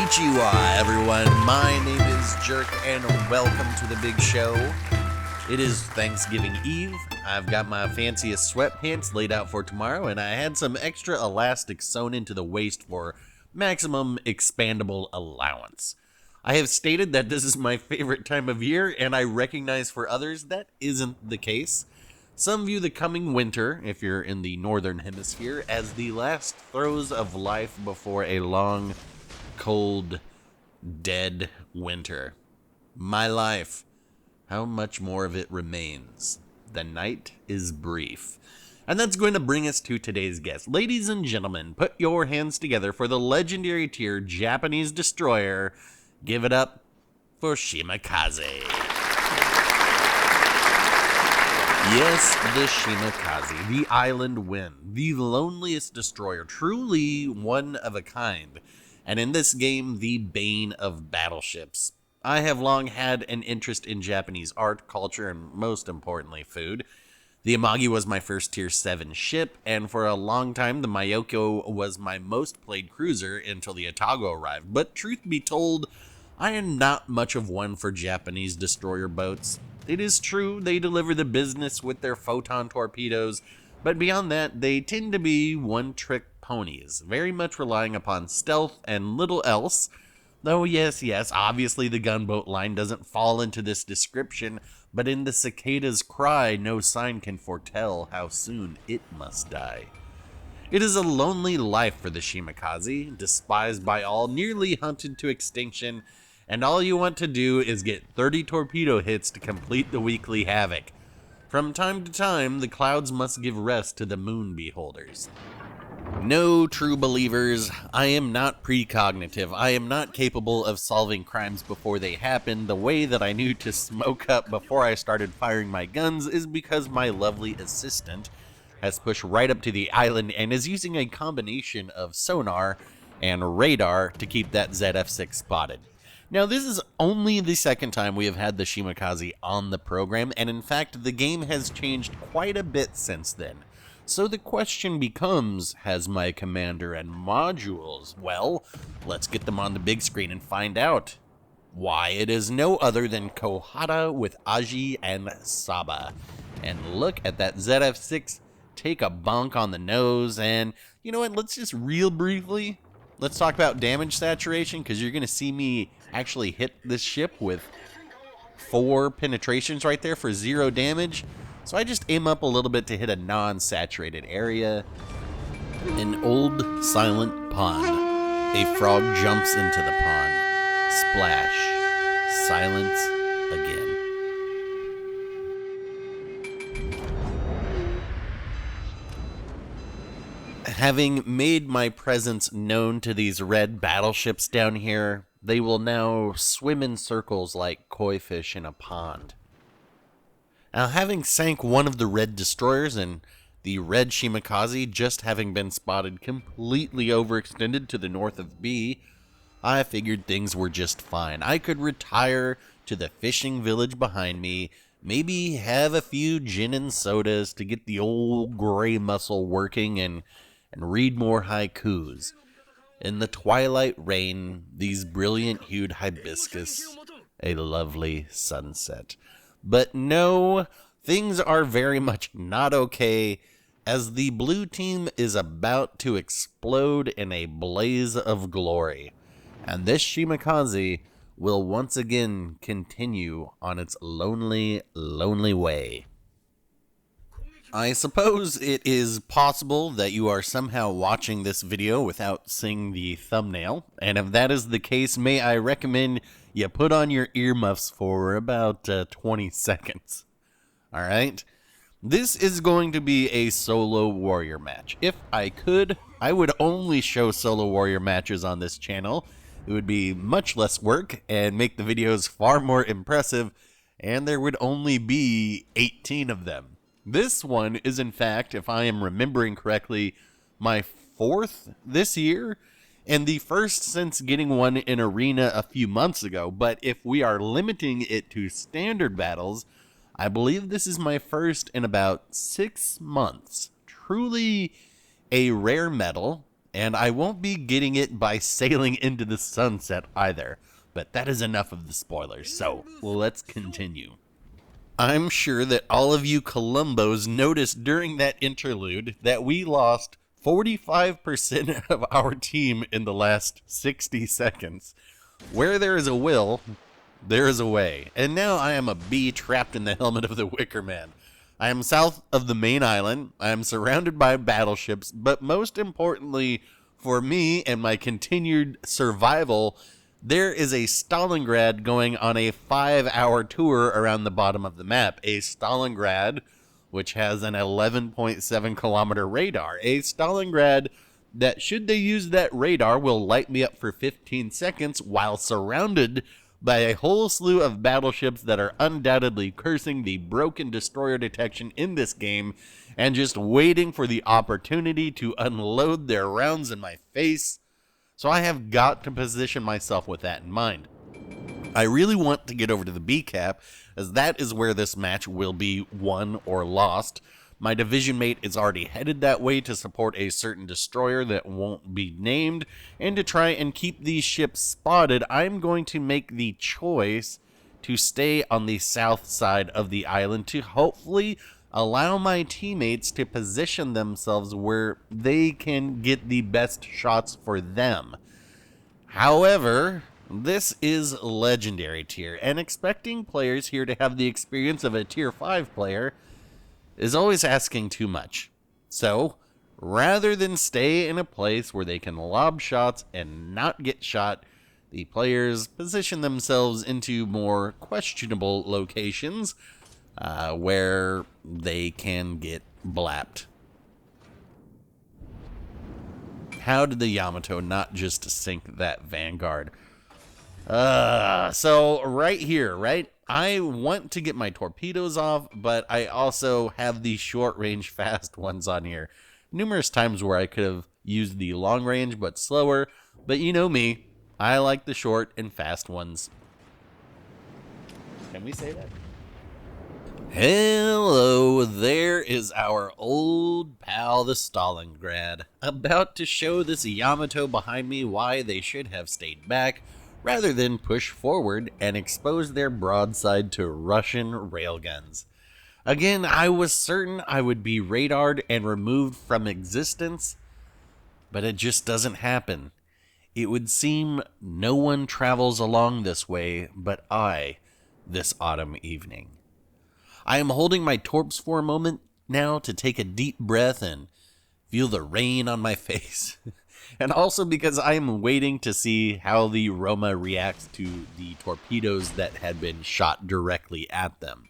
Konnichiwa, everyone. My name is Jerk, and welcome to the big show. It is Thanksgiving Eve. I've got my fanciest sweatpants laid out for tomorrow, and I had some extra elastic sewn into the waist for maximum expandable allowance. I have stated that this is my favorite time of year, and I recognize for others that isn't the case. Some view the coming winter, if you're in the northern hemisphere, as the last throes of life before a long, cold, dead winter. My life, how much more of it remains? The night is brief. And that's going to bring us to today's guest. Ladies and gentlemen, put your hands together for the legendary tier Japanese destroyer. Give it up for Shimakaze. Yes, the Shimakaze, the island wind, the loneliest destroyer, truly one of a kind, and in this game, the bane of battleships. I have long had an interest in Japanese art, culture, and most importantly, food. The Amagi was my first tier 7 ship, and for a long time, the Mayoko was my most played cruiser until the Otago arrived. But truth be told, I am not much of one for Japanese destroyer boats. It is true, they deliver the business with their photon torpedoes, but beyond that, they tend to be one-trick ponies, very much relying upon stealth and little else. Though yes, obviously the gunboat line doesn't fall into this description, but in the cicada's cry, no sign can foretell how soon it must die. It is a lonely life for the Shimakaze, despised by all, nearly hunted to extinction, and all you want to do is get 30 torpedo hits to complete the weekly havoc. From time to time, the clouds must give rest to the moon beholders. No, true believers, I am not precognitive. I am not capable of solving crimes before they happen. The way that I knew to smoke up before I started firing my guns is because my lovely assistant has pushed right up to the island and is using a combination of sonar and radar to keep that ZF-6 spotted. Now, this is only the second time we have had the Shimakaze on the program, and in fact, the game has changed quite a bit since then. So the question becomes, has my commander and modules? Well, let's get them on the big screen and find out. Why, it is no other than Kohata with Aji and Saba. And look at that ZF-6 take a bonk on the nose, and you know what, let's just real briefly, let's talk about damage saturation, because you're going to see me actually hit this ship with 4 penetrations right there for 0 damage. So I just aim up a little bit to hit a non-saturated area. An old silent pond. A frog jumps into the pond. Splash. Silence again. Having made my presence known to these red battleships down here, they will now swim in circles like koi fish in a pond. Now, having sank one of the red destroyers and the red Shimakaze just having been spotted completely overextended to the north of B, I figured things were just fine. I could retire to the fishing village behind me, maybe have a few gin and sodas to get the old gray muscle working and read more haikus. In the twilight rain, these brilliant-hued hibiscus, a lovely sunset. But no, things are very much not okay, as the blue team is about to explode in a blaze of glory. And this Shimakaze will once again continue on its lonely, lonely way. I suppose it is possible that you are somehow watching this video without seeing the thumbnail, and if that is the case, may I recommend you put on your earmuffs for about 20 seconds. Alright? This is going to be a solo warrior match. If I could, I would only show solo warrior matches on this channel. It would be much less work and make the videos far more impressive, and there would only be 18 of them. This one is, in fact, if I am remembering correctly, my 4th this year, and the first since getting one in Arena a few months ago. But if we are limiting it to standard battles, I believe this is my first in about 6 months. Truly a rare medal, And I won't be getting it by sailing into the sunset either. But that is enough of the spoilers, so let's continue. I'm sure that all of you Columbos noticed during that interlude that we lost 45% of our team in the last 60 seconds. Where there is a will, there is a way. And now I am a bee trapped in the helmet of the Wicker Man. I am south of the main island. I am surrounded by battleships, but most importantly for me and my continued survival, there is a Stalingrad going on a 5-hour tour around the bottom of the map. A Stalingrad which has an 11.7 kilometer radar. A Stalingrad that, should they use that radar, will light me up for 15 seconds while surrounded by a whole slew of battleships that are undoubtedly cursing the broken destroyer detection in this game and just waiting for the opportunity to unload their rounds in my face. So I have got to position myself with that in mind. I really want to get over to the B cap, as that is where this match will be won or lost. My division mate is already headed that way to support a certain destroyer that won't be named, and to try and keep these ships spotted, I'm going to make the choice to stay on the south side of the island to hopefully allow my teammates to position themselves where they can get the best shots for them. However, this is legendary tier, and expecting players here to have the experience of a tier 5 player is always asking too much. So, rather than stay in a place where they can lob shots and not get shot, the players position themselves into more questionable locations where they can get blapped. How did the Yamato not just sink that Vanguard? So right here, right? I want to get my torpedoes off, but I also have the short range fast ones on here. Numerous times where I could have used the long range but slower, but you know me, I like the short and fast ones. Can we say that? Hello, there is our old pal, the Stalingrad, about to show this Yamato behind me why they should have stayed back rather than push forward and expose their broadside to Russian railguns. Again, I was certain I would be radared and removed from existence, but it just doesn't happen. It would seem no one travels along this way but I, this autumn evening. I am holding my torps for a moment now to take a deep breath and feel the rain on my face. And also because I am waiting to see how the Roma reacts to the torpedoes that had been shot directly at them.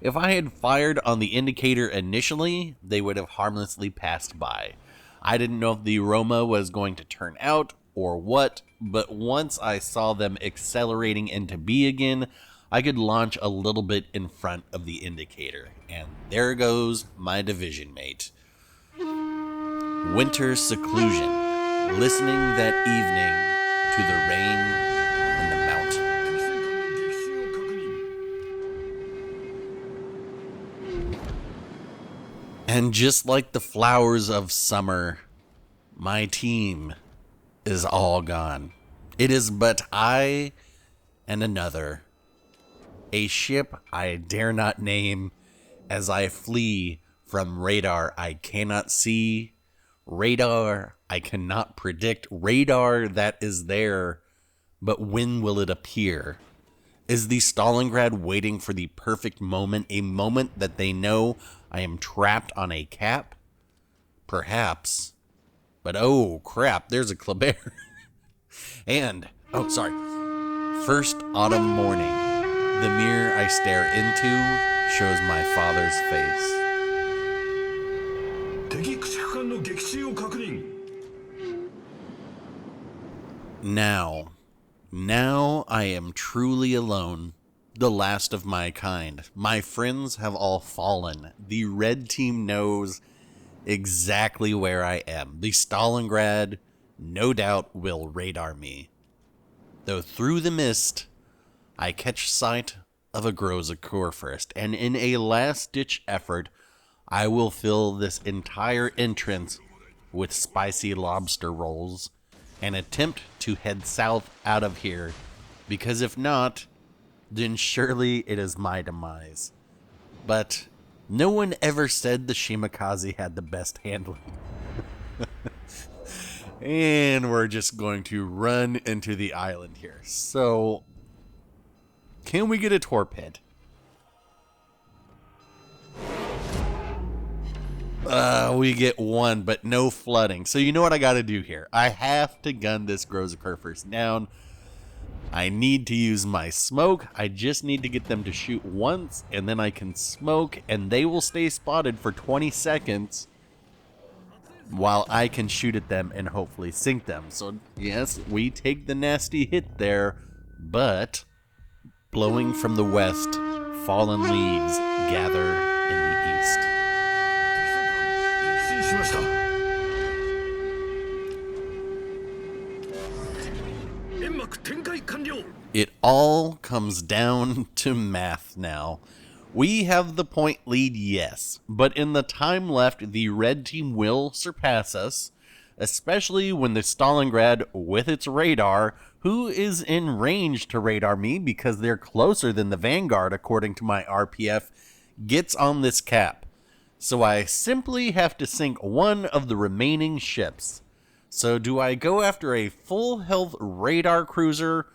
If I had fired on the indicator initially, they would have harmlessly passed by. I didn't know if the Roma was going to turn out or what, but once I saw them accelerating into B again, I could launch a little bit in front of the indicator. And there goes my division mate. Winter seclusion. Listening that evening to the rain in the mountain. And just like the flowers of summer, my team is all gone. It is but I and another. A ship I dare not name as I flee from radar I cannot see, radar I cannot predict, radar that is there, but when will it appear? Is the Stalingrad waiting for the perfect moment, a moment that they know I am trapped on a cap? Perhaps. But oh crap, there's a Kleber. And, oh sorry, first autumn morning. The mirror I stare into shows my father's face. Now I am truly alone, the last of my kind. My friends have all fallen. The red team knows exactly where I am. The Stalingrad, no doubt, will radar me. Though through the mist, I catch sight of a Groza Kurfürst, and in a last-ditch effort, I will fill this entire entrance with spicy lobster rolls and attempt to head south out of here, because if not, then surely it is my demise. But no one ever said the Shimakaze had the best handling. And we're just going to run into the island here. So, can we get a torpedo? We get one, but no flooding. So you know what I gotta do here? I have to gun this Grozaker first down. I need to use my smoke. I just need to get them to shoot once, and then I can smoke, and they will stay spotted for 20 seconds while I can shoot at them and hopefully sink them. So yes, we take the nasty hit there, but blowing from the west, fallen leaves gather in the east. It all comes down to math now. We have the point lead, yes, but in the time left, the red team will surpass us, especially when the Stalingrad, with its radar, who is in range to radar me because they're closer than the Vanguard according to my RPF, gets on this cap. So I simply have to sink one of the remaining ships. So do I go after a full health radar cruiser,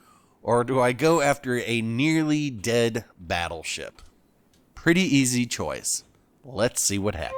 or do I go after a nearly dead battleship? Pretty easy choice. Let's see what happens.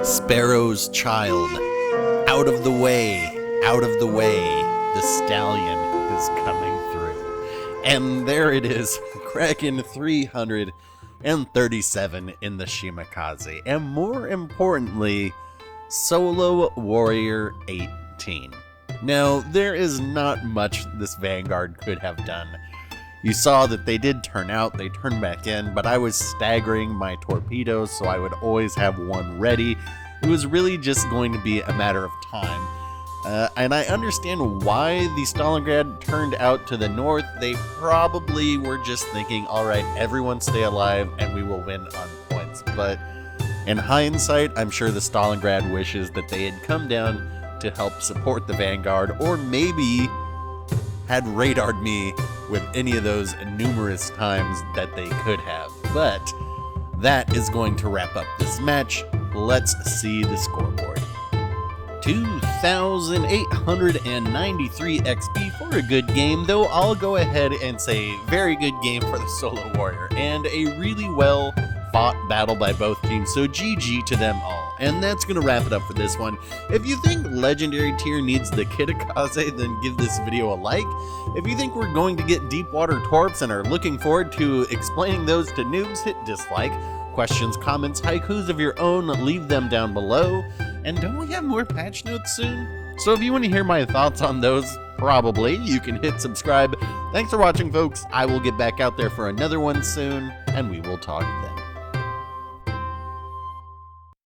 Sparrow's child. Out of the way, out of the way. The stallion is coming through. And there it is, Kraken 337 in the Shimakaze. And more importantly, Solo Warrior 18. Now, there is not much this Vanguard could have done. You saw that they did turn out, they turned back in, but I was staggering my torpedoes so I would always have one ready. It was really just going to be a matter of time. And I understand why the Stalingrad turned out to the north. They probably were just thinking, alright, everyone stay alive and we will win on points. But in hindsight, I'm sure the Stalingrad wishes that they had come down to help support the Vanguard, or maybe had radared me with any of those numerous times that they could have. But that is going to wrap up this match. Let's see the scoreboard. 2,893 XP for a good game, though I'll go ahead and say very good game for the solo warrior, and a really well fought battle by both teams, so GG to them all. And that's going to wrap it up for this one. If you think Legendary Tier needs the Shimakaze, then give this video a like. If you think we're going to get deep water torps and are looking forward to explaining those to noobs, hit dislike. Questions, comments, haikus of your own, leave them down below. And don't we have more patch notes soon? So if you want to hear my thoughts on those, probably, you can hit subscribe. Thanks for watching, folks. I will get back out there for another one soon, and we will talk then.